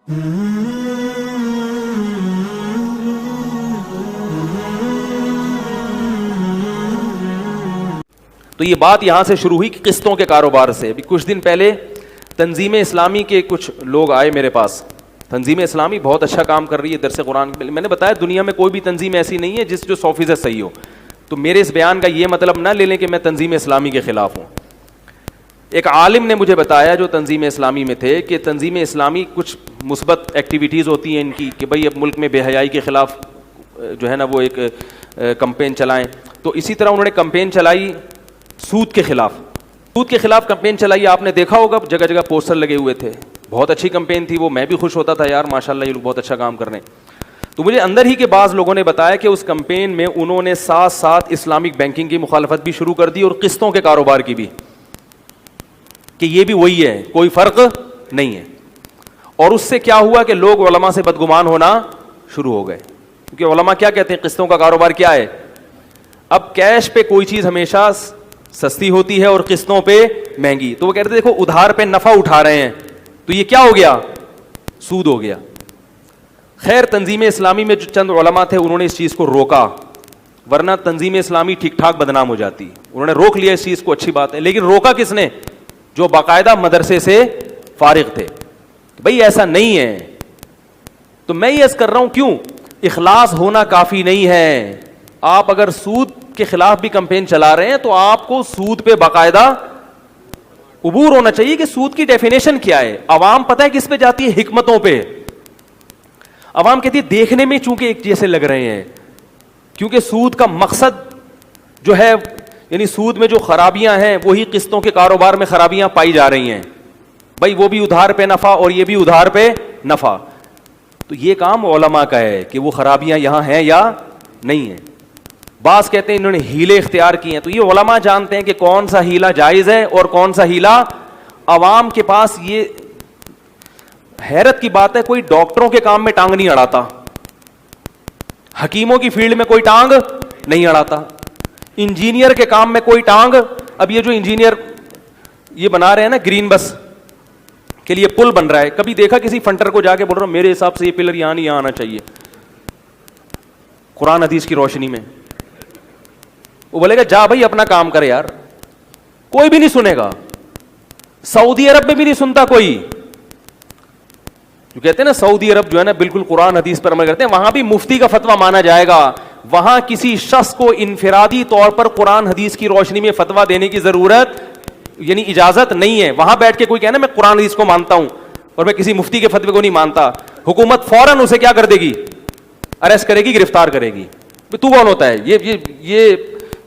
تو یہ بات یہاں سے شروع ہوئی کہ قسطوں کے کاروبار سے. ابھی کچھ دن پہلے تنظیم اسلامی کے کچھ لوگ آئے میرے پاس. تنظیم اسلامی بہت اچھا کام کر رہی ہے درس قرآن. میں نے بتایا دنیا میں کوئی بھی تنظیم ایسی نہیں ہے جو 100% صحیح ہو. تو میرے اس بیان کا یہ مطلب نہ لے لیں کہ میں تنظیم اسلامی کے خلاف ہوں. ایک عالم نے مجھے بتایا جو تنظیم اسلامی میں تھے کہ تنظیم اسلامی کچھ مثبت ایکٹیویٹیز ہوتی ہیں ان کی کہ بھئی اب ملک میں بے حیائی کے خلاف جو ہے نا وہ ایک کمپین چلائیں. تو اسی طرح انہوں نے کمپین چلائی سود کے خلاف. سود کے خلاف کمپین چلائی. آپ نے دیکھا ہوگا جگہ جگہ پوسٹر لگے ہوئے تھے. بہت اچھی کمپین تھی وہ. میں بھی خوش ہوتا تھا یار ماشاءاللہ یہ لوگ بہت اچھا کام کر رہے ہیں. تو مجھے اندر ہی کے بعض لوگوں نے بتایا کہ اس کمپین میں انہوں نے ساتھ ساتھ اسلامک بینکنگ کی مخالفت بھی شروع کر دی اور قسطوں کے کاروبار کی بھی, کہ یہ بھی وہی ہے, کوئی فرق نہیں ہے. اور اس سے کیا ہوا کہ لوگ علماء سے بدگمان ہونا شروع ہو گئے. کیونکہ علماء کیا کہتے ہیں قسطوں کا کاروبار کیا ہے. اب کیش پہ کوئی چیز ہمیشہ سستی ہوتی ہے اور قسطوں پہ مہنگی. تو وہ کہتے ہیں دیکھو ادھار پہ نفع اٹھا رہے ہیں تو یہ کیا ہو گیا, سود ہو گیا. خیر تنظیم اسلامی میں جو چند علماء تھے انہوں نے اس چیز کو روکا, ورنہ تنظیم اسلامی ٹھیک ٹھاک بدنام ہو جاتی. انہوں نے روک لیا اس چیز کو, اچھی بات ہے. لیکن روکا کس نے؟ جو باقاعدہ مدرسے سے فارغ تھے. بھئی ایسا نہیں ہے. تو میں یہ عرض کر رہا ہوں کیوں اخلاص ہونا کافی نہیں ہے. آپ اگر سود کے خلاف بھی کمپین چلا رہے ہیں تو آپ کو سود پہ باقاعدہ عبور ہونا چاہیے کہ سود کی ڈیفینیشن کیا ہے. عوام پتہ ہے کس پہ جاتی ہے؟ حکمتوں پہ. عوام کہتی ہے دیکھنے میں چونکہ ایک جیسے لگ رہے ہیں, کیونکہ سود کا مقصد جو ہے یعنی سود میں جو خرابیاں ہیں وہی قسطوں کے کاروبار میں خرابیاں پائی جا رہی ہیں. بھائی وہ بھی ادھار پہ نفع اور یہ بھی ادھار پہ نفع. تو یہ کام علماء کا ہے کہ وہ خرابیاں یہاں ہیں یا نہیں ہیں. بعض کہتے ہیں انہوں نے ہیلے اختیار کیے ہیں. تو یہ علماء جانتے ہیں کہ کون سا ہیلا جائز ہے اور کون سا ہیلا. عوام کے پاس یہ حیرت کی بات ہے کوئی ڈاکٹروں کے کام میں ٹانگ نہیں اڑاتا, حکیموں کی فیلڈ میں کوئی ٹانگ نہیں اڑاتا, انجینئر کے کام میں کوئی ٹانگ. اب یہ جو انجینئر یہ بنا رہے ہیں نا گرین بس کے لیے پل بن رہا ہے, کبھی دیکھا کسی فنٹر کو جا کے بول رہا ہوں میرے حساب سے یہ پلر یہاں نہیں یہاں آنا چاہیے قرآن حدیث کی روشنی میں؟ وہ بولے گا جا بھائی اپنا کام کرے یار. کوئی بھی نہیں سنے گا. سعودی عرب میں بھی نہیں سنتا کوئی. جو کہتے ہیں نا سعودی عرب جو ہے نا بالکل قرآن حدیث پر عمل کرتے ہیں, وہاں بھی مفتی کا فتویٰ مانا جائے گا. وہاں کسی شخص کو انفرادی طور پر قرآن حدیث کی روشنی میں فتویٰ دینے کی ضرورت یعنی اجازت نہیں ہے. وہاں بیٹھ کے کوئی کہنا میں قرآن حدیث کو مانتا ہوں اور میں کسی مفتی کے فتوے کو نہیں مانتا, حکومت فوراً اسے کیا کر دے گی, اریسٹ کرے گی, گرفتار کرے گی. تو کون ہوتا ہے یہ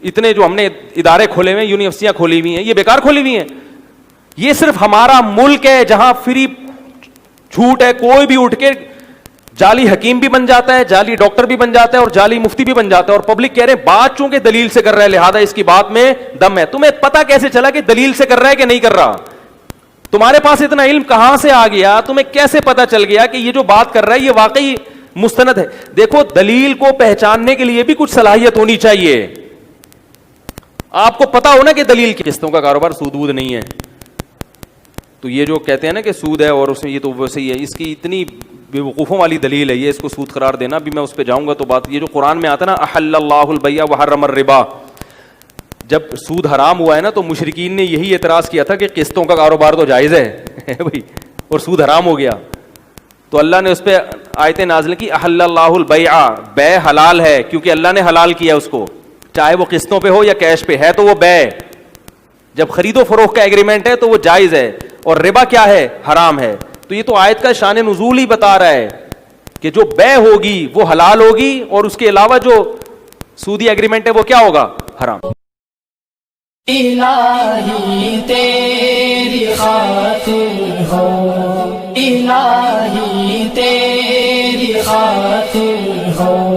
اتنے جو ہم نے ادارے کھولے ہوئے ہیں, یونیورسٹیاں کھولی ہوئی ہیں, یہ بیکار کھولی ہوئی ہیں. یہ صرف ہمارا ملک ہے جہاں فری جھوٹ ہے. کوئی بھی اٹھ کے جعلی حکیم بھی بن جاتا ہے, جعلی ڈاکٹر بھی بن جاتا ہے اور جعلی مفتی بھی بن جاتا ہے. اور پبلک کہہ رہے ہیں بات چونکہ دلیل سے کر رہا ہے لہذا اس کی بات میں دم ہے. تمہیں پتا کیسے چلا کہ دلیل سے کر رہا ہے کہ نہیں کر رہا؟ تمہارے پاس اتنا علم کہاں سے آ گیا؟ تمہیں کیسے پتا چل گیا کہ یہ جو بات کر رہا ہے یہ واقعی مستند ہے؟ دیکھو دلیل کو پہچاننے کے لیے بھی کچھ صلاحیت ہونی چاہیے. آپ کو پتا ہو نا کہ دلیل کی. قسطوں کا کاروبار سود وود نہیں ہے. تو یہ جو کہتے ہیں نا کہ سود ہے اور اس میں یہ تو ویسے ہی ہے, اس کی اتنی بے وقوفوں والی دلیل ہے یہ اس کو سود قرار دینا. بھی میں اس پہ جاؤں گا تو بات یہ جو قرآن میں آتا ہے نا احل اللہ البیع وحرم الربا, جب سود حرام ہوا ہے نا تو مشرکین نے یہی اعتراض کیا تھا کہ قسطوں کا کاروبار تو جائز ہے بھائی اور سود حرام ہو گیا. تو اللہ نے اس پہ آیتیں نازل کی احل اللہ البیع, بے حلال ہے کیونکہ اللہ نے حلال کیا اس کو, چاہے وہ قسطوں پہ ہو یا کیش پہ ہے تو وہ بے. جب خرید و فروخت کا ایگریمنٹ ہے تو وہ جائز ہے اور ربا کیا ہے, حرام ہے. تو یہ تو آیت کا شان نزول ہی بتا رہا ہے کہ جو بے ہوگی وہ حلال ہوگی اور اس کے علاوہ جو سودی ایگریمنٹ ہے وہ کیا ہوگا, حرام. الہی تیری خاطر ہو, الہی تیری خاطر ہو.